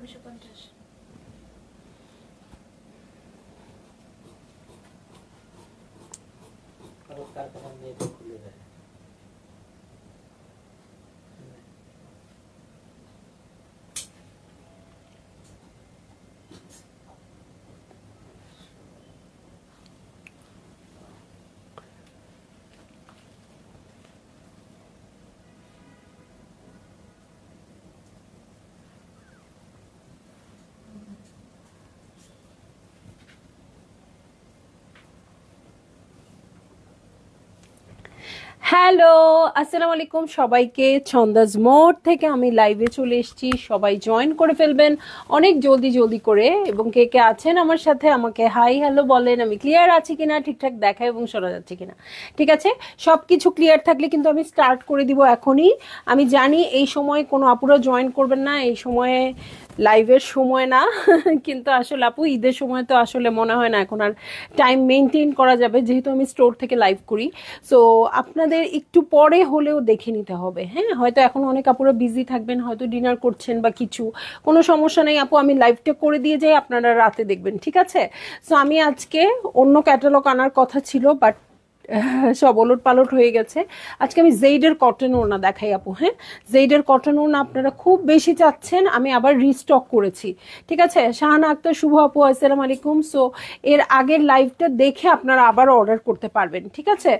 250 और कारखाना में खुले रहे হ্যালো, আসসালামু আলাইকুম সবাইকে। ছন্দাজ মোড থেকে আমি লাইভে চলে এসেছি, সবাই জয়েন করে ফেলবেন অনেক জলদি জলদি করে। এবং কে কে আছেন আমার সাথে আমাকে হাই হ্যালো বলেন। আমি ক্লিয়ার আছি কিনা, ঠিকঠাক দেখা এবং শোনা যাচ্ছে কিনা। ঠিক আছে, সব কিছু ক্লিয়ার থাকলে কিন্তু আমি স্টার্ট করে দিব এখনই। আমি জানি এই সময় কোনো আপুরা জয়েন করবেন না, এই সময়ে লাইভের সময় না কিন্তু আসলে আপু ঈদের সময় তো আসলে মনে হয় না এখন আর টাইম মেনটেন করা যাবে, যেহেতু আমি স্টোর থেকে লাইভ করি। সো আপনাদের একটু পরে হলেও দেখে নিতে হবে। হ্যাঁ, হয়তো এখন অনেক আপুরা বিজি থাকবেন, হয়তো ডিনার করছেন বা কিছু, কোনো সমস্যা নেই আপু, আমি লাইভটা করে দিয়ে যাই, আপনারা রাতে দেখবেন। ঠিক আছে, সো আমি আজকে অন্য ক্যাটালগ আনার কথা ছিল, বাট সব ওলট পালট হয়ে গেছে। আজকে আমি জেইডের কটন ওড়না দেখাই আপু। হ্যাঁ, জেইডের কটন ওড়না আপনারা খুব বেশি চাচ্ছেন, আমি আবার রিস্টক করেছি। ঠিক আছে, শাহানা আক্তার শুভ আপু আসসালামু আলাইকুম। সো এর আগের লাইভটা দেখে আপনারা আবার অর্ডার করতে পারবেন। ঠিক আছে,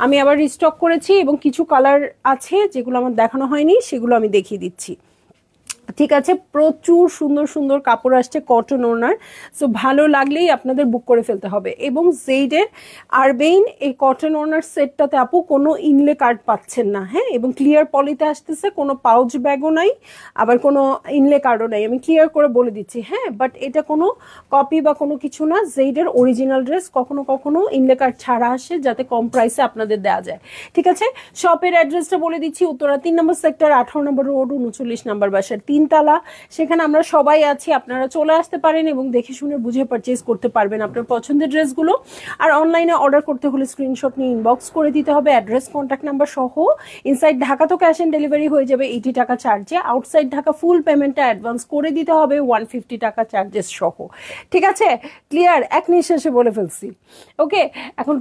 আমি আবার রিস্টক করেছি এবং কিছু কালার আছে যেগুলো আমার দেখানো হয়নি, সেগুলো আমি দেখিয়ে দিচ্ছি। ঠিক আছে, প্রচুর সুন্দর সুন্দর কাপড় আসছে কটন ওড়নার। সো ভালো লাগলেই আপনাদের বুক করে ফেলতে হবে। এবং জেইডের আরবেইন এই কটন ওড়নার সেটটাতে আপু কোনো ইনলে কার্ড পাচ্ছেন না। হ্যাঁ, এবং ক্লিয়ার পলিতে আসতেছে, কোনো পাউচ ব্যাগও নাই, আবার কোনো ইনলে কার্ডও নাই, আমি ক্লিয়ার করে বলে দিচ্ছি। হ্যাঁ, বাট এটা কোনো কপি বা কোনো কিছু না, জেইডের অরিজিনাল ড্রেস। কখনো কখনো ইনলে কার্ড ছাড়া আসে যাতে কম প্রাইসে আপনাদের দেওয়া যায়। ঠিক আছে, শপের অ্যাড্রেসটা বলে দিচ্ছি, উত্তরা 3 নম্বর সেক্টর, 18 নম্বর রোড, 39 নম্বর বাসার 3 তালা। সেখানে আমরা সবাই আছি, আপনারা চলে আসতে পারেন এবং দেখে শুনে বুঝে পারচেজ করতে পারবেন আপনার পছন্দের ড্রেসগুলো। আর অনলাইনে অর্ডার করতে হলে স্ক্রিনশট নিয়ে ইনবক্স করে দিতে হবে, অ্যাড্রেস কন্ট্যাক্ট নাম্বার সহ। ইনসাইড ঢাকা তো ক্যাশ অন ডেলিভারি হয়ে যাবে 80 টাকা চার্জে, আউটসাইড ঢাকা ফুল পেমেন্টটা অ্যাডভান্স করে দিতে হবে 150 টাকা চার্জেস সহ। ঠিক আছে, ক্লিয়ার, এক নিঃশ্বাসে বলে ফেলছি। ওকে, এখন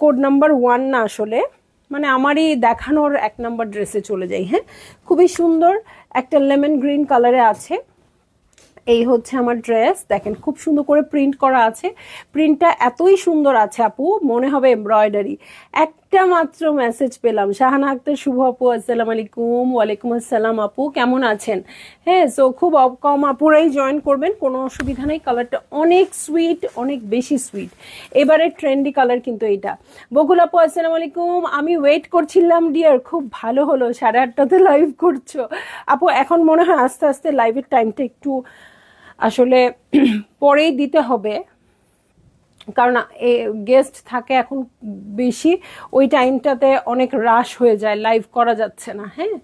কোড নাম্বার 1 না, আসলে মানে আমারই দেখানোর 1 নাম্বার ড্রেসে চলে যাই। হ্যাঁ, খুবই সুন্দর একটা লেমন গ্রিন কালারে আছে। এই হচ্ছে আমার ড্রেস, দেখেন খুব সুন্দর করে প্রিন্ট করা আছে। প্রিন্টটা এতই সুন্দর আছে আপু, মনে হবে এমব্রয়ডারি। একটা মাত্র মেসেজ পেলাম, শাহানা আক্তার শুভ আপু আসসালামু আলাইকুম। ওয়ালাইকুম আসসালাম আপু, কেমন আছেন? হ্যাঁ, সো খুব কম আপুরাই জয়েন করবেন, কোনো অসুবিধা নেই। কালারটা অনেক সুইট, অনেক বেশি সুইট। এবারে ট্রেন্ডি কালার কিন্তু এইটা। বকুল আপু আসসালামু আলাইকুম, আমি ওয়েট করছিলাম ডিয়ার, খুব ভালো হলো 8:30টাতে লাইভ করছো আপু। এখন মনে হয় আস্তে আস্তে লাইভের টাইমটা একটু আসলে পরেই দিতে হবে, কারণ গেস্ট থাকে এখন বেশি, ওই টাইমটাতে অনেক রাশ হয়ে যায়, লাইভ করা যাচ্ছে না। হ্যাঁ,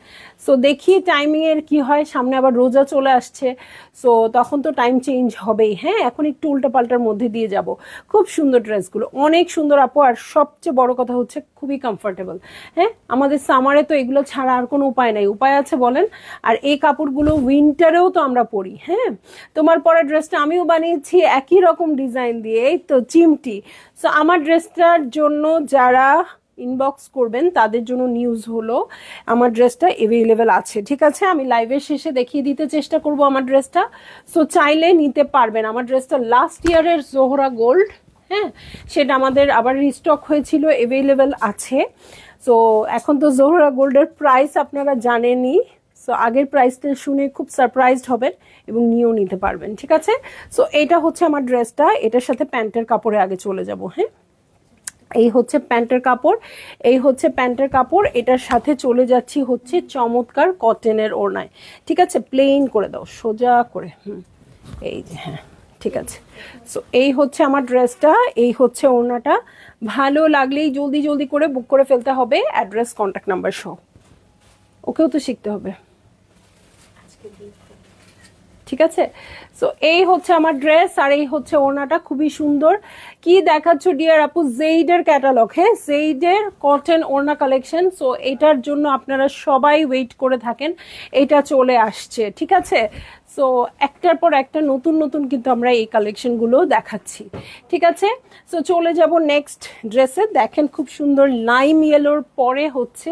সো দেখি টাইমিং এর কি হয়, সামনে আবার রোজা চলে আসছে, সো তখন তো টাইম চেঞ্জ হবেই। হ্যাঁ, এখন একটু উল্টাপাল্টার মধ্যে দিয়ে যাব। খুব সুন্দর ড্রেসগুলো, অনেক সুন্দর আপু, আর সবচেয়ে বড় কথা হচ্ছে খুবই কমফোর্টেবল। হ্যাঁ, আমাদের সামারে তো এগুলো ছাড়া আর কোনো উপায় নাই, উপায় আছে বলেন? আর এই কাপড়গুলো উইন্টারেও তো আমরা পরি। হ্যাঁ, তোমার পরা ড্রেসটা আমিও বানিয়েছি একই রকম ডিজাইন দিয়ে, এই তো চিমটি। সো আমার ড্রেসটার জন্য যারা ইনবক্স করবেন তাদের জন্য নিউজ হলো আমার ড্রেসটা এভেলেবেল আছে। ঠিক আছে, আমি লাইভের শেষে দেখিয়ে দিতে চেষ্টা করব আমার ড্রেসটা, সো চাইলে নিতে পারবেন। আমার ড্রেসটা লাস্ট ইয়ারের জোহরা গোল্ড, হ্যাঁ, সেটা আমাদের আবার রিস্টক হয়েছিল, এভেলেবেল আছে। সো এখন তো জোহরা গোল্ডের প্রাইস আপনারা জানেনই, সো আগের প্রাইসটা শুনে খুব সারপ্রাইজড হবেন এবং নিয়েও নিতে পারবেন। ঠিক আছে, সো এইটা হচ্ছে আমার ড্রেসটা, এটার সাথে প্যান্টের কাপড়ে আগে চলে যাব। হ্যাঁ, এই হচ্ছে প্যান্টের কাপড়, এই হচ্ছে প্যান্টের কাপড়, এটার সাথে চলে যাচ্ছি হচ্ছে চমৎকার কটনের ওড়নায়। ঠিক আছে, প্লেন করে দাও সোজা করে, এই যে, হ্যাঁ ঠিক আছে। সো এই হচ্ছে আমার ড্রেসটা, এই হচ্ছে ওড়নাটা। ভালো লাগলেই জলদি জলদি করে বুক করে ফেলতে হবে, অ্যাড্রেস কন্ট্যাক্ট নাম্বার সহ। ওকেও তো শিখতে হবে। ঠিক আছে। সো এই হচ্ছে আমার ড্রেস, আর এই হচ্ছে ওড়নাটা, খুবই সুন্দর। কি দেখাচ্ছ ডিয়ার আপু? জেইডের ক্যাটালগ, হ্যাঁ, জেইডের কটন ওড়না কালেকশন। সো এটার জন্য আপনারা সবাই ওয়েট করে থাকেন, এটা চলে আসছে, ঠিক আছে। সো একটার পর একটা নতুন নতুন কিন্তু আমরা এই কালেকশনগুলো দেখাচ্ছি, ঠিক আছে। সো চলে যাব নেক্সট ড্রেসে। দেখেন খুব সুন্দর লাইম ইয়েলোর পরে হচ্ছে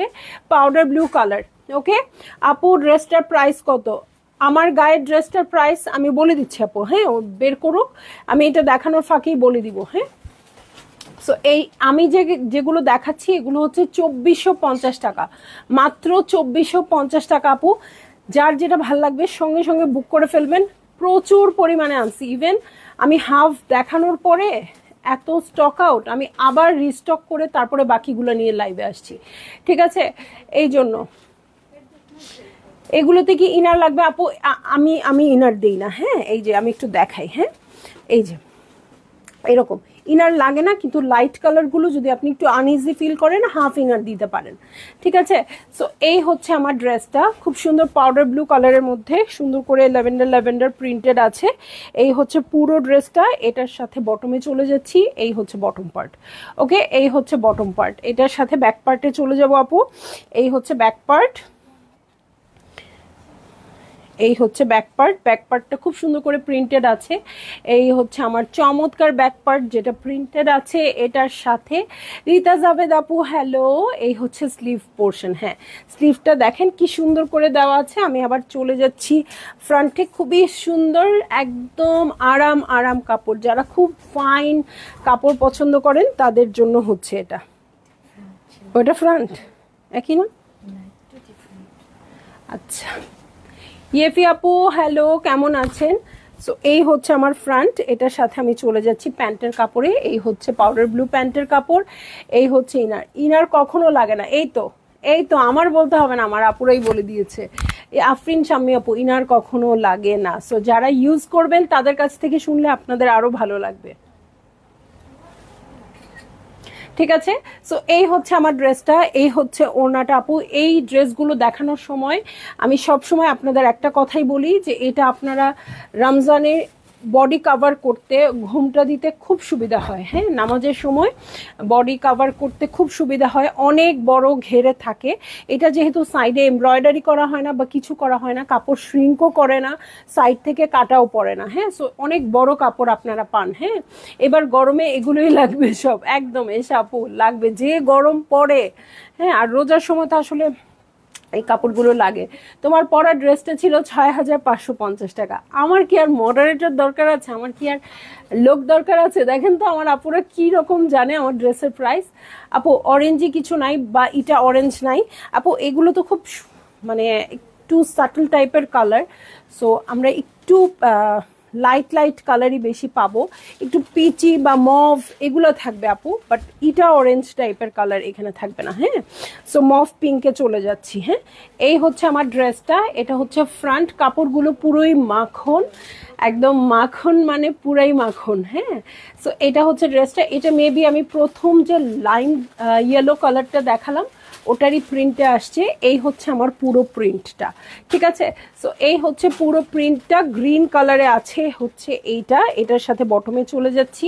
পাউডার ব্লু কালার। ওকে আপু, ড্রেসটার প্রাইস কত? আমার গায়ের ড্রেসটার প্রাইস আমি বলে দিচ্ছি আপু, হ্যাঁ, ও বের করুক, আমি এটা দেখানোর ফাঁকেই বলে দিব, হ্যাঁ। সো এই আমি যেগুলো দেখাচ্ছি এগুলো হচ্ছে 2450 টাকা, মাত্র 2450 টাকা আপু। যার যেটা ভাল লাগবে সঙ্গে সঙ্গে বুক করে ফেলবেন। প্রচুর পরিমাণে আনছি, ইভেন আমি হাফ দেখানোর পরে এত স্টক আউট, আমি আবার রিস্টক করে তারপরে বাকিগুলো নিয়ে লাইভে আসছি, ঠিক আছে। এই জন্য এগুলোতে কি ইনার লাগবে আপু? আমি ইনার দিই না, হ্যাঁ। এই যে আমি একটু দেখাই, হ্যাঁ, এই যে এরকম ইনার লাগে না, কিন্তু লাইট কালারগুলো যদি আপনি একটু আনইজি ফিল করেন হাফ ইনার দিতে পারেন, ঠিক আছে। সো এই হচ্ছে আমার ড্রেসটা, খুব সুন্দর পাউডার ব্লু কালারের মধ্যে সুন্দর করে ল্যাভেন্ডার প্রিন্টেড আছে। এই হচ্ছে পুরো ড্রেসটা, এটার সাথে বটমে চলে যাচ্ছি, এই হচ্ছে বটম পার্ট। ওকে, এই হচ্ছে বটম পার্ট, এটার সাথে ব্যাক পার্টে চলে যাব আপু। এই হচ্ছে ব্যাক পার্ট, এই হচ্ছে ব্যাক পার্ট। ব্যাক পার্টটা খুব সুন্দর করে প্রিন্টেড আছে। এই হচ্ছে আমার চমৎকার ব্যাক পার্ট যেটা প্রিন্টেড আছে, এটার সাথে রিতা জাভেদ আপু হ্যালো। এই হচ্ছে স্লিভ পোর্শন, হ্যাঁ, স্লিভটা দেখেন কি সুন্দর করে দেওয়া আছে। আমি আবার চলে যাচ্ছি ফ্রন্টে, খুবই সুন্দর, একদম আরাম আরাম কাপড়। যারা খুব ফাইন কাপড় পছন্দ করেন তাদের জন্য হচ্ছে এটা। ওটা ফ্রন্ট একই না? আচ্ছা, ইয়েফি আপু হ্যালো, কেমন আছেন? সো এই হচ্ছে আমার ফ্রন্ট, এটার সাথে আমি চলে যাচ্ছি প্যান্টের কাপড়ে। এই হচ্ছে পাউডার ব্লু প্যান্টের কাপড়, এই হচ্ছে ইনার। ইনার কখনো লাগে না, এই তো আমার বলতে হবে না, আমার আপুরাই বলে দিয়েছে, আফরিন শাম্মী আপু, ইনার কখনো লাগে না। সো যারা ইউজ করবেন তাদের কাছ থেকে শুনলে আপনাদের আরো ভালো লাগবে, ঠিক আছে। সো এই হচ্ছে আমার ড্রেসটা, এই হচ্ছে ওড়নাটা আপু। এই ড্রেসগুলো দেখানোর সময় আমি সব সময় আপনাদের একটা কথাই বলি যে এটা আপনারা রমজানে বডি কাভার করতে, ঘুমটা দিতে খুব সুবিধা হয়, হ্যাঁ, নামাজের সময় বডি কাভার করতে খুব সুবিধা হয়, অনেক বড় ঘেরে থাকে। এটা যেহেতু সাইডে এমব্রয়ডারি করা হয় না বা কিছু করা হয় না, কাপড় শ্রিঙ্কও করে না, সাইড থেকে কাটাও পড়ে না, হ্যাঁ। সো অনেক বড় কাপড় আপনারা পান, হ্যাঁ। এবার গরমে এগুলোই লাগবে সব, একদম এসে আপু লাগবে, যে গরম পড়ে, হ্যাঁ। আর রোজার সময় তো আসলে এই কাপড়গুলো লাগে। তোমার পরা ড্রেসটা ছিল 6550 টাকা। আমার কি আর মডারেটর দরকার আছে? আমার কি আর লোক দরকার আছে? দেখেন তো আমার আপুরা কি রকম জানে আমার ড্রেসের প্রাইস। আপু অরেঞ্জই কিছু নাই, বা এটা অরেঞ্জ নাই আপু, এগুলো তো খুব মানে একটু সাটল টাইপের কালার। সো আমরা একটু লাইট কালারই বেশি পাবো, একটু পিচি বা মভ এগুলো থাকবে আপু, বাট এটা অরেঞ্জ টাইপের কালার এখানে থাকবে না, হ্যাঁ। সো মভ পিঙ্কে চলে যাচ্ছি, হ্যাঁ। এই হচ্ছে আমার ড্রেসটা, এটা হচ্ছে ফ্রন্ট। কাপড়গুলো পুরোই মাখন, একদম মাখন, মানে পুরাই মাখন, হ্যাঁ। সো এটা হচ্ছে ড্রেসটা। এটা মেবি আমি প্রথম যে লাইম ইয়েলো কালারটা দেখালাম ওটারই প্রিন্টে আসছে। এই হচ্ছে আমার পুরো প্রিন্টটা, ঠিক আছে। সো এই হচ্ছে পুরো প্রিন্টটা, গ্রিন কালারে আছে হচ্ছে এইটা। এটার সাথে বটমে চলে যাচ্ছি,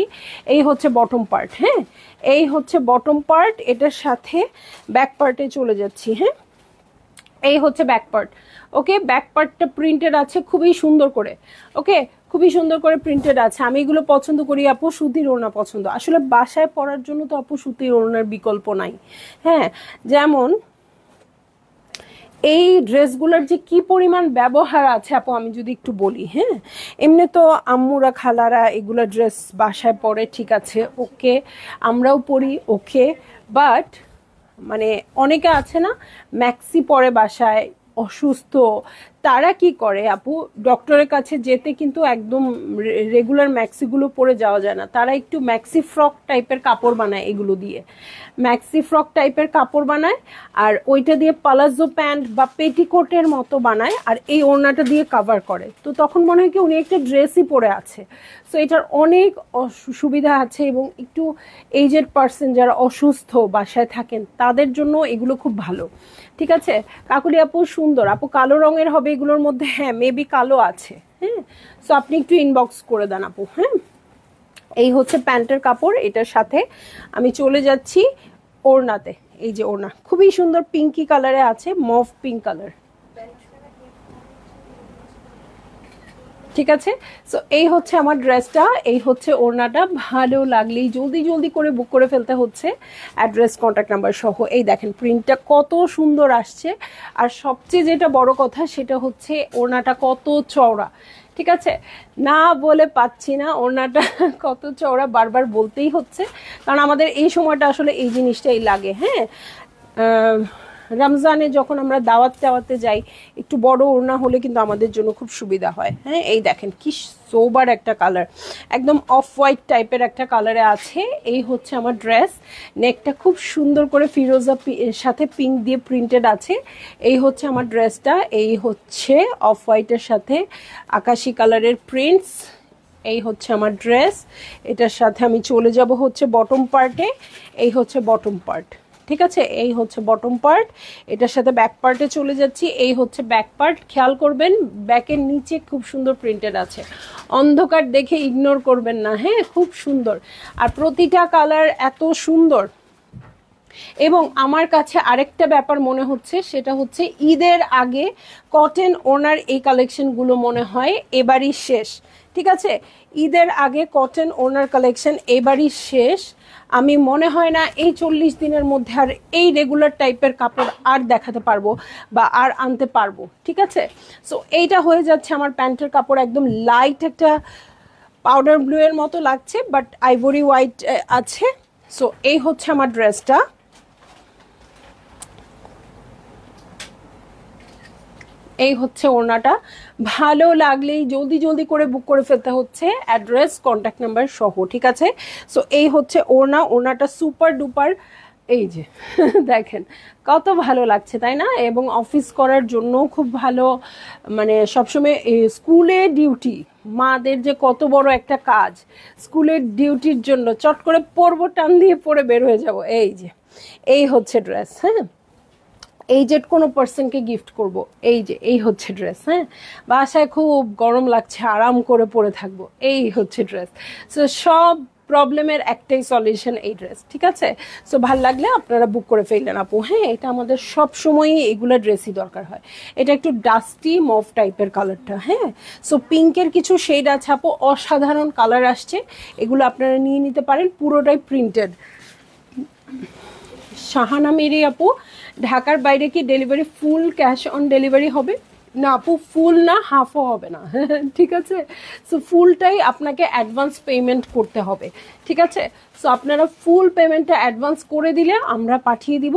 এই হচ্ছে বটম পার্ট, হ্যাঁ। এই হচ্ছে বটম পার্ট, এটার সাথে ব্যাক পার্টে চলে যাচ্ছি, হ্যাঁ। এই হচ্ছে ব্যাক পার্ট। ওকে, ব্যাক পার্টটা প্রিন্টেড আছে খুবই সুন্দর করে, ওকে, খুবই সুন্দর করে প্রিন্টেড আছে। আমি এগুলো পছন্দ করি আপু, সুতির ওড়না পছন্দ। আসলে বাসায় পরার জন্য তো আপু সুতির ওড়নার বিকল্প নাই, হ্যাঁ। যেমন এই ড্রেসগুলোর যে কি পরিমাণ ব্যবহার আছে আপু, আমি যদি একটু বলি, হ্যাঁ। এমনি তো আম্মুরা খালারা এগুলো ড্রেস বাসায় পরে, ঠিক আছে, ওকে, আমরাও পরি, ওকে, বাট মানে অনেকে আছে না ম্যাক্সি পরে বাসায়, অসুস্থ, তারা কি করে আপু, ডক্টরের কাছে যেতে কিন্তু একদম রেগুলার ম্যাক্সিগুলো পরে যাওয়া যায় না, তারা একটু ম্যাক্সি ফ্রক টাইপের কাপড় বানায়, এগুলো দিয়ে ম্যাক্সি ফ্রক টাইপের কাপড় বানায়, আর ওইটা দিয়ে পালাজো প্যান্ট বা পেটিকোটের মতো বানায়, আর এই ওড়নাটা দিয়ে কাভার করে। তো তখন মনে হয় কি উনি একটা ড্রেসই পরে আছে। সো এটার অনেক সুবিধা আছে, এবং একটু এইজেড পার্সন যারা অসুস্থ বাসায় থাকেন তাদের জন্য এগুলো খুব ভালো, ঠিক আছে। কাকুলি আপু সুন্দর আপু, কালো রঙের হবে এগুলোর মধ্যে, হ্যাঁ মেবি কালো আছে, হ্যাঁ। সো আপনি একটু ইনবক্স করে দেন আপু। হ্যাঁ, এই হচ্ছে প্যান্টের কাপড়। এটার সাথে আমি চলে যাচ্ছি ওড়নাতে। এই যে ওড়না খুবই সুন্দর পিঙ্কি কালারে আছে, মভ পিঙ্ক কালার, ঠিক আছে। সো এই হচ্ছে আমার ড্রেসটা, এই হচ্ছে ওড়নাটা। ভালো লাগলেই জলদি জলদি করে বুক করে ফেলতে হচ্ছে, অ্যাড্রেস কন্ট্যাক্ট নাম্বার সহ। এই দেখেন প্রিন্টটা কত সুন্দর আসছে, আর সবচেয়ে যেটা বড় কথা সেটা হচ্ছে ওড়নাটা কত চওড়া, ঠিক আছে। না বলে পাচ্ছি না ওড়নাটা কত চওড়া, বারবার বলতেই হচ্ছে, কারণ আমাদের এই সময়টা আসলে এই জিনিসটাই লাগে। হ্যাঁ, রমজানে যখন আমরা দাওয়াত টাওয়াতে যাই, একটু বড় ওড়না হলে কিন্তু আমাদের জন্য খুব সুবিধা হয়। হ্যাঁ, এই দেখেন কি সোবার একটা কালার, একদম অফ হোয়াইট টাইপের একটা কালারে আছে। এই হচ্ছে আমার ড্রেস, নেকটা খুব সুন্দর করে ফিরোজা সাথে পিঙ্ক দিয়ে প্রিন্টেড আছে। এই হচ্ছে আমার ড্রেসটা, এই হচ্ছে অফ হোয়াইটের সাথে আকাশি কালারের প্রিন্টস। এই হচ্ছে আমার ড্রেস, এটার সাথে আমি চলে যাব হচ্ছে বটম পার্টে। এই হচ্ছে বটম পার্ট, ঠিক আছে। এই হচ্ছে বটম পার্ট, এটার সাথে ব্যাক পার্টে চলে যাচ্ছি। এই হচ্ছে ব্যাক পার্ট, খেয়াল করবেন ব্যাকের নিচে খুব সুন্দর প্রিন্টেড আছে, অন্ধকার দেখে ইগনোর করবেন না। হ্যাঁ, খুব সুন্দর, আর প্রতিটা কালার এত সুন্দর। এবং আমার কাছে আরেকটা ব্যাপার মনে হচ্ছে, সেটা হচ্ছে ঈদের আগে কটন ওনার এই কালেকশনগুলো মনে হয় এবারই শেষ, ঠিক আছে। ঈদের আগে কটন ওনার কালেকশন এবারই শেষ। আমি মনে হয় না এই 40 দিনের মধ্যে আর এই রেগুলার টাইপের কাপড় আর দেখাতে পারবো বা আর আনতে পারবো, ঠিক আছে। সো এইটা হয়ে যাচ্ছে আমার প্যান্টের কাপড়, একদম লাইট একটা পাউডার ব্লু এর মতো লাগছে, বাট আইভরি হোয়াইট আছে। সো এই হচ্ছে আমার ড্রেসটা। এই হচ্ছে ওড়নাটা, ভালো লাগলেই জলদি জলদি করে বুক করে ফেলতে হচ্ছে, অ্যাড্রেস কন্ট্যাক্ট নাম্বার সহ, ঠিক আছে। সো এই হচ্ছে ওড়না, ওড়নাটা সুপার ডুপার। এই যে দেখেন কত ভালো লাগছে, তাই না? এবং অফিস করার জন্য খুব ভালো, মানে সবসময় স্কুলে ডিউটি, মাদের যে কত বড় একটা কাজ, স্কুলের ডিউটির জন্য চট করে পরবো, টান দিয়ে পরে বের হয়ে যাব। এই যে এই হচ্ছে ড্রেস। হ্যাঁ, এইজেড কোনো পার্সনকে গিফট করব। এই যে এই হচ্ছে ড্রেস। হ্যাঁ, বাসায় খুব গরম লাগছে, আরাম করে পরে থাকবো, এই হচ্ছে ড্রেস। সো সব প্রবলেমের একটাই সলিউশন, এই ড্রেস, ঠিক আছে। সো ভাল লাগলে আপনারা বুক করে ফেললেন আপু। হ্যাঁ, এটা আমাদের সব সময়ই এগুলো ড্রেসই দরকার হয়। এটা একটু ডাস্টি মভ টাইপের কালারটা। হ্যাঁ, সো পিঙ্কের কিছু শেড আছে আপু, অসাধারণ কালার আসছে, এগুলো আপনারা নিয়ে নিতে পারেন, পুরোটাই প্রিন্টেড। শাহানা মেরি আপু, ঢাকার বাইরে কি delivery full cash on delivery হবে? না আপু, ফুল না, হাফও হবে না ঠিক আছে। সো ফুলটাই আপনাকে অ্যাডভান্স পেমেন্ট করতে হবে, ঠিক আছে। সো আপনারা ফুল পেমেন্টটা অ্যাডভান্স করে দিলে আমরা পাঠিয়ে দিব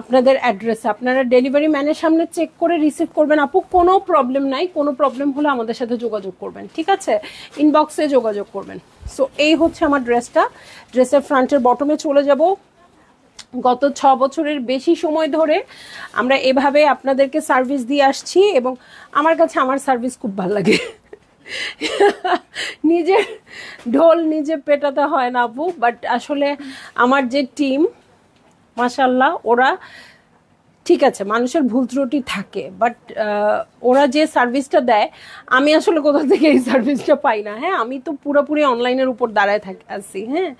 আপনাদের অ্যাড্রেসে। আপনারা ডেলিভারি ম্যানের সামনে চেক করে রিসিভ করবেন আপু, কোনো প্রবলেম নাই। কোনো প্রবলেম হলে আমাদের সাথে যোগাযোগ করবেন, ঠিক আছে, ইনবক্সে যোগাযোগ করবেন। সো এই হচ্ছে আমার ড্রেসটা, ড্রেসের ফ্রন্টের বটমে চলে যাব। গত 6 বছরের বেশি সময় ধরে আমরা এভাবে আপনাদেরকে সার্ভিস দিয়ে আসছি, এবং আমার কাছে আমার সার্ভিস খুব ভালো লাগে নিজের ঢোল নিজে পেটাতে হয় না আপু, বাট আসলে আমার যে টিম, মাশাল্লাহ, ওরা ঠিক আছে, মানুষের ভুল ত্রুটি থাকে, বাট ওরা যে সার্ভিসটা দেয়, আমি আসলে কোথা থেকে এই সার্ভিসটা পাই না। হ্যাঁ, আমি তো পুরোপুরি অনলাইনের উপর দাঁড়ায় আছি। হ্যাঁ,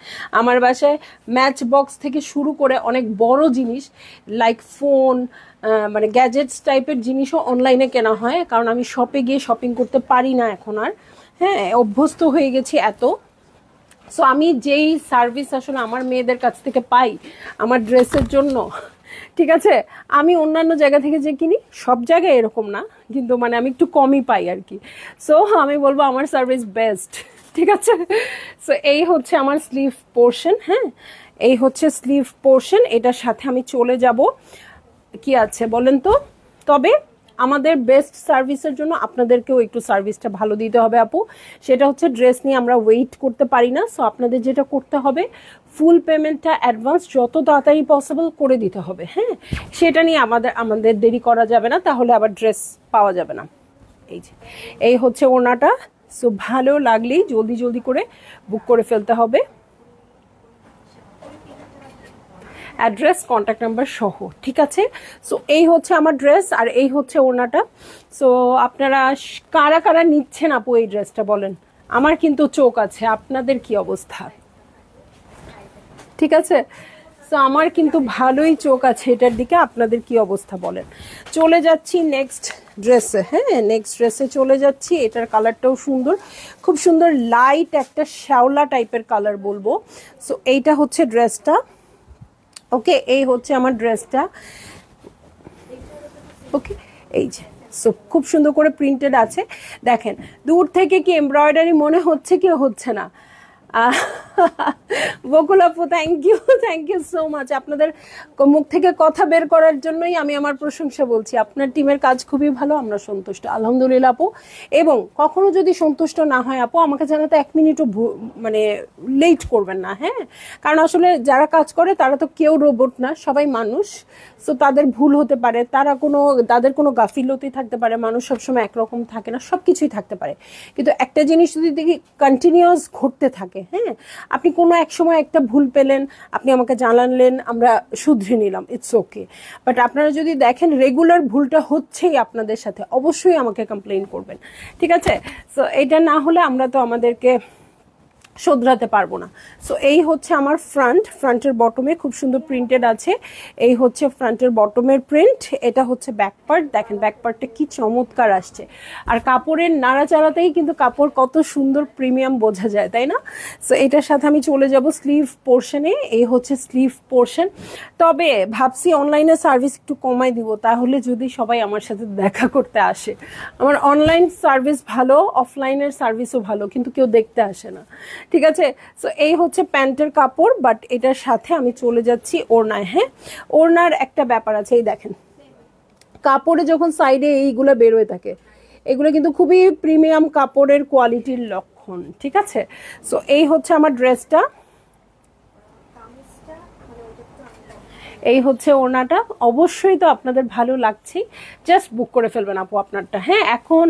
আমার বাসায় ম্যাচ বক্স থেকে শুরু করে অনেক বড় জিনিস লাইক ফোন, মানে গ্যাজেটস টাইপের জিনিসও অনলাইনে কেনা হয়, কারণ আমি শপে গিয়ে শপিং করতে পারি না এখন আর। হ্যাঁ, অভ্যস্ত হয়ে গেছি এত। সো আমি যেই সার্ভিস আসলে আমার মেয়েদের কাছ থেকে পাই আমার ড্রেসের জন্য, ঠিক আছে, আমি অন্যান্য জায়গা থেকে যে কিনি সব জায়গায় এরকম না, কিন্তু মানে আমি একটু কমই পাই আর কি। সো আমি বলবো আমার সার্ভিস বেস্ট, ঠিক আছে। সো এই হচ্ছে আমার স্লিভ পোর্শন। হ্যাঁ, এই হচ্ছে স্লিভ পোর্শন, এটার সাথে আমি চলে যাব, কি আছে বলেন তো। তবে আমাদের বেস্ট সার্ভিসের জন্য আপনাদেরকেও একটু সার্ভিসটা ভালো দিতে হবে আপু, সেটা হচ্ছে ড্রেস নিয়ে আমরা ওয়েট করতে পারি না। সো আপনাদের যেটা করতে হবে, ফুল পেমেন্টটা অ্যাডভান্স যত তাড়াতাড়ি পসিবল করে দিতে হবে। হ্যাঁ, সেটা নিয়ে আমাদের দেরি করা যাবে না, তাহলে আবার ড্রেস পাওয়া যাবে না। এই যে এই হচ্ছে ওড়নাটা। সো ভালো লাগলেই জলদি জলদি করে বুক করে ফেলতে হবে। অ্যাড্রেস কন্ট্যাক্ট নাম্বার সহ, ঠিক আছে? সো এই হচ্ছে আমার ড্রেস আর এই হচ্ছে ওড়নাটা। সো আপনারা কারা কারা নিচ্ছেন আপু এই ড্রেসটা বলেন? আমার কিন্তু চোখ আছে, আপনাদের কি অবস্থা? ঠিক আছে, তো আমার কিন্তু ভালোই চোখ আছে এটার দিকে, আপনাদের কি অবস্থা বলেন? চলে যাচ্ছি নেক্সট ড্রেসে। হ্যাঁ, নেক্সট ড্রেসে চলে যাচ্ছি। এটার কালারটাও সুন্দর, খুব সুন্দর লাইট একটা শ্যাওলা টাইপের কালার বলবো। সো এইটা হচ্ছে ড্রেসটা। ওকে, এই হচ্ছে আমার ড্রেসটা। ওকে, এই যে সো খুব সুন্দর করে প্রিন্টেড আছে। দেখেন দূর থেকে কি এমব্রয়ডারি মনে হচ্ছে কি হচ্ছে না? বকুল আপু থ্যাংক ইউ সো মাচ। আপনাদের মুখ থেকে কথা বের করার জন্যই আমি আমার প্রশংসা বলছি। আপনার টিমের কাজ খুবই ভালো, আমরা সন্তুষ্ট আলহামদুলিল্লাহ আপু। এবং কখনো যদি সন্তুষ্ট না হয় আপু, আমাকে জানাতে 1 মিনিটও মানে লেট করবেন না। হ্যাঁ, কারণ আসলে যারা কাজ করে তারা তো কেউ রোবট না, সবাই মানুষ। সো তাদের ভুল হতে পারে, তাদের কোনো গাফিলতি থাকতে পারে, মানুষ সবসময় একরকম থাকে না, সব কিছুই থাকতে পারে। কিন্তু একটা জিনিস যদি দেখি কন্টিনিউয়াস ঘটতে থাকে, হ্যাঁ, আপনি কোনো এক সময় একটা ভুল পেলেন, আপনি আমাকে জানালেন, আমরা শুধরে নিলাম, ইটস ওকে। বাট আপনারা যদি দেখেন রেগুলার ভুলটা হচ্ছেই আপনাদের সাথে, অবশ্যই আমাকে কমপ্লেইন করবেন, ঠিক আছে? সো এটা না হলে আমরা তো আমাদেরকে শোধরাতে পারবো না। সো এই হচ্ছে আমার ফ্রন্টের বটমে খুব সুন্দর প্রিন্টেড আছে। এই হচ্ছে ফ্রন্টের বটমের প্রিন্ট। এটা হচ্ছে ব্যাক পার্ট। দেখেন ব্যাক পার্টটা কি চমৎকার আসছে, আর কাপড়ের নাড়াচাড়াতেই কিন্তু কাপড় কত সুন্দর প্রিমিয়াম বোঝা যায়, তাই না? সো এটার সাথে আমি চলে যাব স্লিভ পোর্শনে। এই হচ্ছে স্লিভ পোর্শন। তবে ভাবছি অনলাইনে সার্ভিস একটু কমাই দিব, তাহলে যদি সবাই আমার সাথে দেখা করতে আসে। আমার অনলাইন সার্ভিস ভালো, অফলাইনের সার্ভিসও ভালো, কিন্তু কেউ দেখতে আসে না, ঠিক আছে? সো এই হচ্ছে প্যান্টের কাপড়, বাট এটার সাথে আমি চলে যাচ্ছি ওড়নায়। হ্যাঁ, ওড়নার একটা ব্যাপার আছে, এই দেখেন কাপড়ে যখন সাইডে এইগুলো বেরোয় থাকে, এগুলো কিন্তু খুবই প্রিমিয়াম কাপড়ের কোয়ালিটির লক্ষণ, ঠিক আছে? সো এই হচ্ছে আমার ড্রেসটা, এই হচ্ছে ওড়নাটা। অবশ্যই তো আপনাদের ভালো লাগছে, জাস্ট বুক করে ফেলবেন আপু আপনারটা। হ্যাঁ, এখন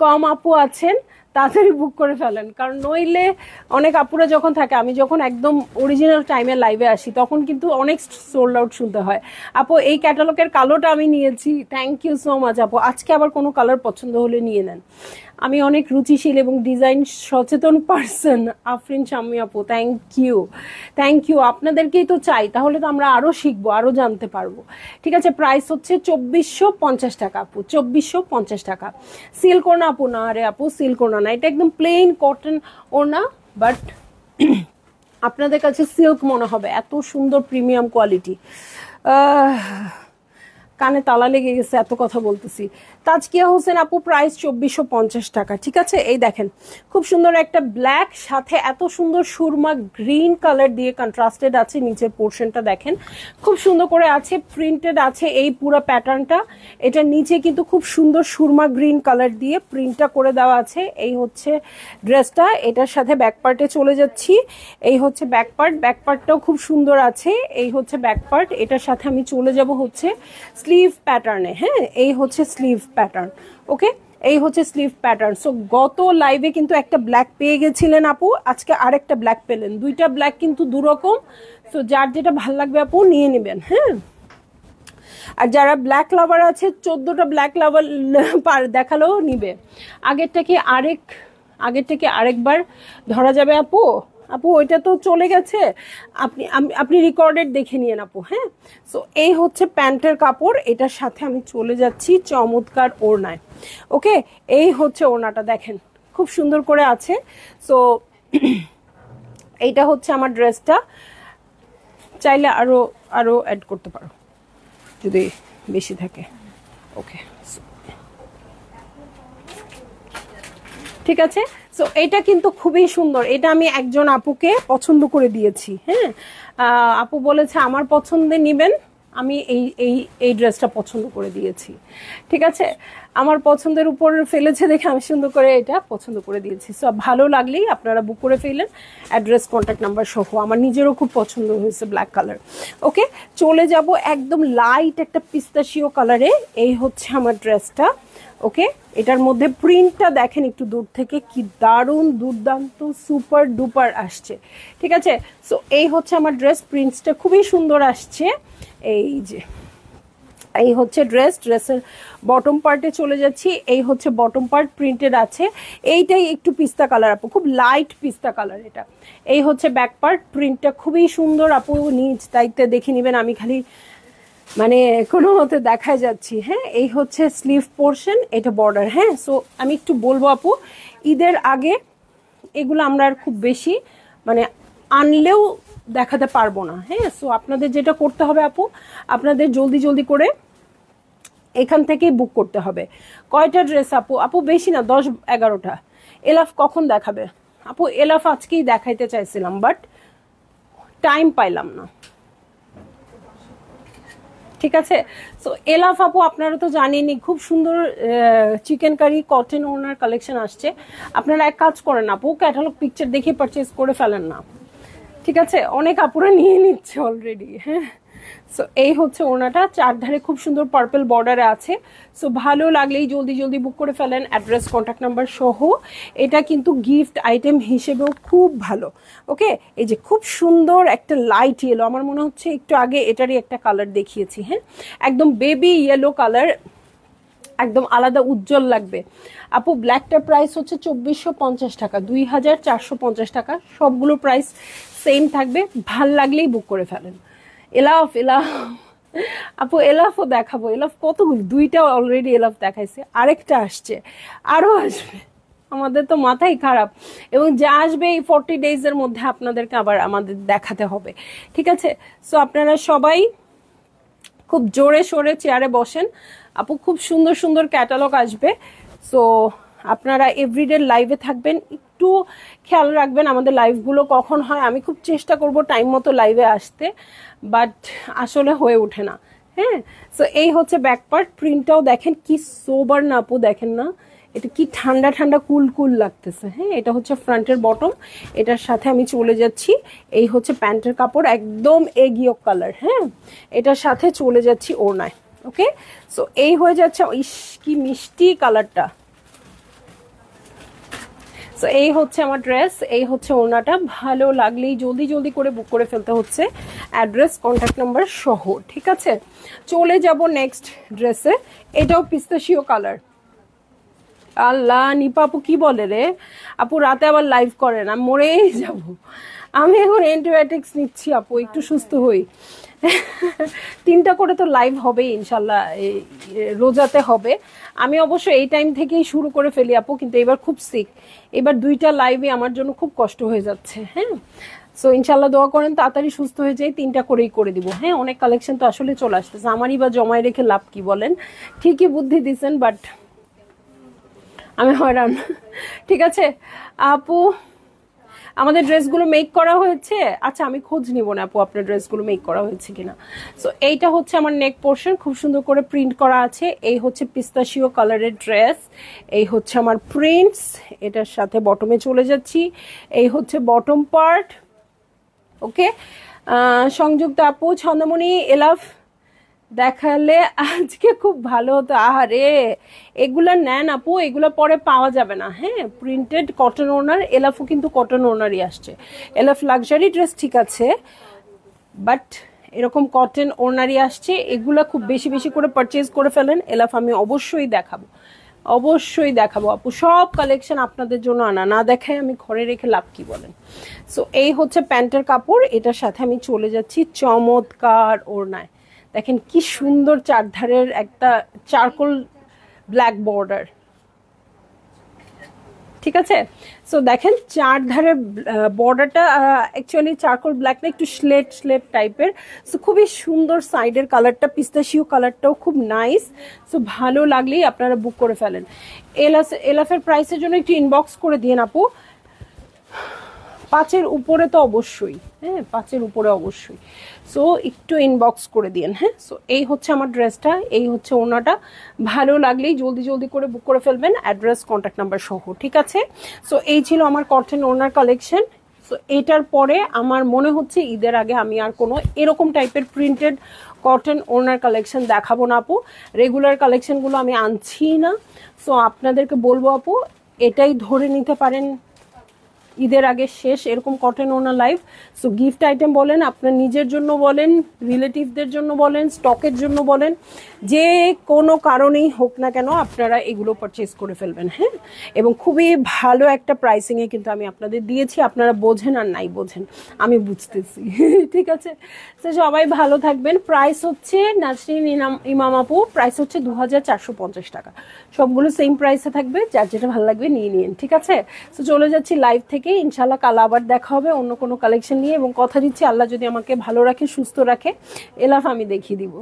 কম আপু আছেন, তাড়াতাড়ি বুক করে ফেলেন, কারণ নইলে অনেক আপুরা যখন থাকে, আমি যখন একদম অরিজিনাল টাইমে লাইভে আসি তখন কিন্তু অনেক সোল্ড আউট শুনতে হয়। আপু এই ক্যাটালগের কালোটা আমি নিয়েছি, থ্যাংক ইউ সো মাচ আপু। আজকে আবার কোনো কালার পছন্দ হলে নিয়ে নেন। আমি অনেক রুচিশীল এবং ডিজাইন সচেতন পার্সন। আফরিন শাম্মী আপু থ্যাংক ইউ। আপনাদেরকেই তো চাই, তাহলে তো আমরা আরো শিখবো, আরো জানতে পারবো, ঠিক আছে? প্রাইস হচ্ছে 2450 টাকা আপু, 2450 টাকা। সিল্ক ওড়না আপু? না রে আপু, সিল্ক ওড়না না, এটা একদম প্লেন কটন ওড়না, বাট আপনাদের কাছে সিল্ক মনে হবে, এত সুন্দর প্রিমিয়াম কোয়ালিটি। কানে তালা লেগে গেছে, এত কথা বলতেছি। তাজকিয়া হোসেন আপু, প্রাইস 2450 টাকা, ঠিক আছে? এই দেখেন খুব সুন্দর একটা ব্ল্যাক, সাথে এত সুন্দর সুরমা গ্রিন কালার দিয়ে কন্ট্রাস্টেড আছে। নিচের পোর্শনটা দেখেন খুব সুন্দর করে আছে, প্রিন্টেড আছে এই পুরো প্যাটার্নটা। এটা নিচে কিন্তু খুব সুন্দর সুরমা গ্রিন কালার দিয়ে প্রিন্টটা করে দেওয়া আছে। এই হচ্ছে ড্রেসটা। এটার সাথে ব্যাক পার্টে চলে যাচ্ছি। এই হচ্ছে ব্যাক পার্টটাও খুব সুন্দর আছে। এই হচ্ছে ব্যাক পার্ট। এটার সাথে আমি চলে যাব হচ্ছে স্লিভ প্যাটার্নে। হ্যাঁ, এই হচ্ছে স্লিভ প্যাটার্ন। ওকে, এই হচ্ছে স্লিভ প্যাটার্ন। সো গত লাইভে কিন্তু একটা ব্ল্যাক পেয়ে গেছিলেন আপু, আজকে আরেকটা ব্ল্যাক পেলেন, দুইটা ব্ল্যাক কিন্তু দুরকম। সো যার যেটা ভাল লাগবে আপু নিয়ে নেবেন। হ্যাঁ, আর যারা ব্ল্যাক লাভার আছে, 14টা ব্ল্যাক লাভার দেখালেও নিবে। আগেরটাকে আরেকবার ধরা যাবে আপু? আপু ওইটা তো চলে গেছে, আপনি রেকর্ডেড দেখে নিয়েন আপু। হ্যাঁ, সো এই হচ্ছে প্যান্টের কাপড়। এটার সাথে আমি চলে যাচ্ছি চমৎকার ওড়নায়। ওকে, এই হচ্ছে ওড়নাটা, দেখেন খুব সুন্দর করে আছে। সো এইটা হচ্ছে আমার ড্রেসটা। চাইলে আরো অ্যাড করতে পারো যদি বেশি থাকে। ওকে, ঠিক আছে? সো এটা কিন্তু খুবই সুন্দর। এটা আমি একজন আপুকে পছন্দ করে দিয়েছি। হ্যাঁ, আপু বলেছে আমার পছন্দে নিবেন, আমি এই ড্রেসটা পছন্দ করে দিয়েছি, ঠিক আছে? আমার পছন্দের উপর ফেলেছে দেখে আমি সুন্দর করে এটা পছন্দ করে দিয়েছি। সো ভালো লাগলেই আপনারা বুক করে ফেলেন, অ্যাড্রেস কন্ট্যাক্ট নাম্বার সহ। আমার নিজেরও খুব পছন্দ হয়েছে ব্ল্যাক কালার। ওকে, চলে যাব একদম লাইট একটা পিস্তাশিও কালারে। এই হচ্ছে আমার ড্রেসটা। ওকে, এটার মধ্যে প্রিন্টটা দেখেন একটু দূর থেকে, কি দারুণ দুর্দান্ত সুপার ডুপার আসছে। ঠিক আছে, সো এই হচ্ছে আমার ড্রেস, প্রিন্টসটা খুবই সুন্দর আসছে। এই যে এই হচ্ছে ড্রেসের বটম পার্টে চলে যাচ্ছি। এই হচ্ছে বটম পার্ট প্রিন্টেড আছে, এইটাই একটু পিস্তা কালার আপু, খুব লাইট পিস্তা কালার এটা। এই হচ্ছে ব্যাক পার্ট, প্রিন্টটা খুবই সুন্দর আপু, নিজ দায়িত্বে দেখে নেবেন, আমি খালি মানে কোনো মতে দেখায় যাচ্ছি। হ্যাঁ, এই হচ্ছে স্লিভ পোর্শন, এটা বর্ডার। হ্যাঁ, সো আমি একটু বলবো আপু, ঈদের আগে এগুলো আমরা আর খুব বেশি মানে আনলেও দেখাতে পারবো না। হ্যাঁ, সো আপনাদের যেটা করতে হবে আপু, আপনাদের জলদি জলদি করে এখান থেকেই বুক করতে হবে। কয়টা ড্রেস আপু? আপু বেশি না, 10-11টা। এলাফ কখন দেখাবে আপু? এলাফ আজকেই দেখাইতে চাইছিলাম, বাট টাইম পাইলাম না। ঠিক আছে, সো এলাফ আপু আপনারা তো জানেনই, খুব সুন্দর চিকেন কারি কটন ওনার কালেকশন আসছে। আপনারা এক কাজ করেন আপু, ক্যাটালগ পিকচার দেখে পারচেজ করে ফেলেন না। ঠিক আছে, অনেক আপুরা নিয়ে নিচ্ছে অলরেডি। হ্যাঁ, সো এই হচ্ছে ওনাটা, চারধারে খুব সুন্দর পার্পল বর্ডারে আছে। সো ভালো লাগলেই জলদি জলদি বুক করে ফেলেন, অ্যাড্রেস কন্ট্যাক্ট নাম্বার সহ। এটা কিন্তু গিফট আইটেম হিসেবেও খুব ভালো। ওকে, এই যে খুব সুন্দর একটা লাইট ইয়েলো, আমার মনে হচ্ছে একটু আগে এটারই একটা কালার দেখিয়েছি। হ্যাঁ, একদম বেবি ইয়েলো কালার, একদম আলাদা উজ্জ্বল লাগবে আপু। ব্ল্যাকটার প্রাইস হচ্ছে 2450 টাকা, 2450 টাকা। সবগুলো প্রাইস সেম থাকবে, ভাল লাগলেই বুক করে ফেলেন। এলাফ আপু, এলাফও দেখাবো। এলাফ কতগুলো, 2টা অলরেডি এলাফ দেখাইছে, আরেকটা আসছে, আরো আসবে। আমাদের তো মাথাই খারাপ, এবং যা আসবে এই 40 ডেজের মধ্যে আপনাদেরকে আবার আমাদের দেখাতে হবে। ঠিক আছে, সো আপনারা সবাই খুব জোরে সোরে চেয়ারে বসেন আপু, খুব সুন্দর সুন্দর ক্যাটালগ আসবে। সো আপনারা এভরিডে লাইভে থাকবেন, একটু খেয়াল রাখবেন আমাদের লাইভগুলো কখন হয়। আমি খুব চেষ্টা করব টাইম মতো লাইভে আসতে, বাট আসলে হয়ে ওঠে না। হ্যাঁ, সো এই হচ্ছে ব্যাক পার্ট, প্রিন্টটাও দেখেন কি সোবার না আপু, দেখেন না এটা কি ঠান্ডা ঠান্ডা কুল কুল লাগতেছে। হ্যাঁ, এটা হচ্ছে ফ্রন্টের বটম, এটার সাথে আমি চলে যাচ্ছি। এই হচ্ছে প্যান্টের কাপড়, একদম এগিও কালার। হ্যাঁ, এটার সাথে চলে যাচ্ছি ওড়নায়। ওকে, সো এই হয়ে যাচ্ছে, ইস কি মিষ্টি কালারটা। সো এই হচ্ছে আমার ড্রেস, এই হচ্ছে ওড়নাটা। ভালো লাগলেই জলদি জলদি করে বুক করে ফেলতে হচ্ছে, অ্যাড্রেস কন্ট্যাক্ট নাম্বার সহ। ঠিক আছে, চলে যাব নেক্সট ড্রেসে। এটাও পিস্তাশিও কালার। আল্লাহ, নিপা আপু কি বলে রে আপু, রাতে আবার লাইভ করে না, মরেই যাব। আমি এখন অ্যান্টিবায়োটিক্স নিচ্ছি আপু, একটু সুস্থ হই। 3টা করে তো লাইভ হবে ইনশাল্লাহ, রোজাতে হবে। আমি অবশ্য এই টাইম থেকেই শুরু করে ফেলি আপু, কিন্তু এবার খুব সিক, এবার 2টা লাইভে আমার জন্য খুব কষ্ট হয়ে যাচ্ছে। হ্যাঁ, সো ইনশাল্লাহ দোয়া করেন তাড়াতাড়ি সুস্থ হয়ে যায়, 3টা করেই করে দিব। হ্যাঁ, অনেক কালেকশন তো আসলে চলে আসতেছে, আমারই বা জমায় রেখে লাভ কি বলেন? ঠিকই বুদ্ধি দিচ্ছেন, বাট আমি হয়রান। ঠিক আছে আপু, আমাদের ড্রেসগুলো মেক করা হয়েছে? আচ্ছা, আমি খোঁজ নিব না আপু আপনার ড্রেসগুলো মেক করা হয়েছে কিনা। সো এইটা হচ্ছে আমার নেক পোর্শন, খুব সুন্দর করে প্রিন্ট করা আছে। এই হচ্ছে পিস্তাশিও কালারের ড্রেস, এই হচ্ছে আমার প্রিন্টস, এটার সাথে বটমে চলে যাচ্ছি। এই হচ্ছে বটম পার্ট। ওকে, সংযুক্ত আপু, ছন্দমণি, এলাফ দেখালে আজকে খুব ভালো হতো। আহারে, এগুলা নেন আপু, এগুলা পরে পাওয়া যাবে না। হ্যাঁ, প্রিন্টেড কটন ওনার, এলাফও কিন্তু কটন ওনারই আসছে। এলাফ লাক্সারি ড্রেস ঠিক আছে, বাট এরকম কটন ওনারই আসছে। এগুলা খুব বেশি বেশি করে পারচেজ করে ফেলেন। এলাফ আমি অবশ্যই দেখাবো, অবশ্যই দেখাবো আপু, সব কালেকশন আপনাদের জন্য আনা, না দেখায় আমি ঘরে রেখে লাভ কি বলেন? সো এই হচ্ছে প্যান্টের কাপড়, এটার সাথে আমি চলে যাচ্ছি চমৎকার ওড়নায়। দেখেন কি সুন্দর চারধারের একটা চারকোল ব্ল্যাক বর্ডার। ঠিক আছে, সো দেখেন চারধারে বর্ডারটা অ্যাকচুয়ালি চারকোল ব্ল্যাক না, একটু স্লেট স্লেট টাইপের। সো খুবই সুন্দর, সাইডের কালারটা পিস্তাশিও কালারটাও খুব নাইস। সো ভালো লাগলেই আপনারা বুক করে ফেলেন। এলাফের প্রাইসের জন্য একটু ইনবক্স করে দিন আপু, 5-এর উপরে তো অবশ্যই। হ্যাঁ, 5-এর উপরে অবশ্যই। সো একটু ইনবক্স করে দিন। হ্যাঁ, সো এই হচ্ছে আমার ড্রেসটা, এই হচ্ছে ওনাটা। ভালো লাগলেই জলদি জলদি করে বুক করে ফেলবেন, অ্যাড্রেস কন্ট্যাক্ট নাম্বার সহ। ঠিক আছে, সো এই ছিল আমার কটন ওনার কালেকশন। সো এটার পরে আমার মনে হচ্ছে ঈদের আগে আমি আর কোনো এরকম টাইপের প্রিন্টেড কটন ওড়নার কালেকশন দেখাবো না আপু, রেগুলার কালেকশনগুলো আমি আনছি না। সো আপনাদেরকে বলবো আপু এটাই ধরে নিতে পারেন, ঈদের আগে শেষ এরকম কটন ওড়না লাইভ। সো গিফট আইটেম বলেন, আপনার নিজের জন্য বলেন, রিলেটিভদের জন্য বলেন, স্টকের জন্য বলেন, যে কোনো কারণেই হোক না কেন আপনারা এগুলো পারচেস করে ফেলবেন। হ্যাঁ, এবং খুবই ভালো একটা প্রাইসিংয়ে কিন্তু আমি আপনাদের দিয়েছি, আপনারা বোঝেন আর নাই বোঝেন আমি বুঝতেছি। ঠিক আছে, তো সবাই ভালো থাকবেন। প্রাইস হচ্ছে নাসরিন ইমাম আপু, প্রাইস হচ্ছে 2450 টাকা, সবগুলো সেম প্রাইসে থাকবে, যার যেটা ভালো লাগবে নিয়ে নিন। ঠিক আছে, তো চলে যাচ্ছি লাইভ থেকে, ইনশাল্লাহ কাল আবার দেখা হবে অন্য কোনো কালেকশন নিয়ে, এবং কথা দিচ্ছি আল্লাহ যদি আমাকে ভালো রাখে সুস্থ রাখে এলাফ আমি দেখিয়ে দিব।